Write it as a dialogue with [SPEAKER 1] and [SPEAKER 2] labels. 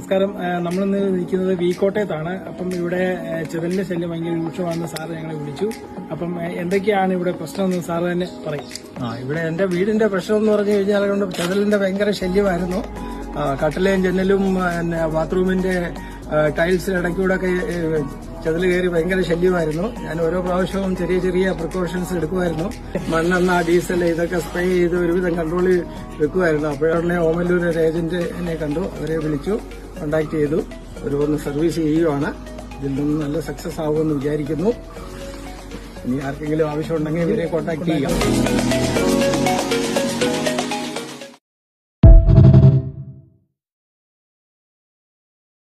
[SPEAKER 1] നമസ്കാരം. നമ്മളിന്ന് നിൽക്കുന്നത് വീക്കോട്ടയത്താണ്. അപ്പം ഇവിടെ ചെതലിന്റെ ശല്യം ഭയങ്കര രൂക്ഷമാണെന്ന് സാറ് ഞങ്ങളെ വിളിച്ചു. അപ്പം എന്തൊക്കെയാണ് ഇവിടെ പ്രശ്നമെന്ന് സാറ് തന്നെ പറയും.
[SPEAKER 2] ഇവിടെ എന്റെ വീടിന്റെ പ്രശ്നം എന്ന് പറഞ്ഞു കഴിഞ്ഞാൽ കൊണ്ട് ചെതലിന്റെ ഭയങ്കര ശല്യമായിരുന്നു. കട്ടിലേയും ജനലും ബാത്റൂമിന്റെ ടൈൽസിന് ഇടയ്ക്കൂടൊക്കെ ചെതല് കയറി ഭയങ്കര ശല്യമായിരുന്നു. ഞാൻ ഓരോ പ്രാവശ്യവും ചെറിയ ചെറിയ പ്രിക്കോഷൻസ് എടുക്കുമായിരുന്നു. മണ്ണെണ്ണ, ഡീസൽ ഇതൊക്കെ സ്പ്രേ ചെയ്ത് ഒരുവിധം കൺട്രോൾ വെക്കുമായിരുന്നു. അപ്പോഴേ ഓമല്ലൂർ ഒരു ഏജന്റ് എന്നെ കണ്ടു, അവരെ വിളിച്ചു, കോണ്ടാക്ട് ചെയ്തു. ഒരു ഒന്ന് സർവീസ് ചെയ്യുവാണ്. ഇതിൽ നിന്ന് നല്ല സക്സസ് ആവുമെന്ന് വിചാരിക്കുന്നു. ഇനി ആർക്കെങ്കിലും ആവശ്യമുണ്ടെങ്കിൽ ഇവരെ കോണ്ടാക്ട് ചെയ്യാം.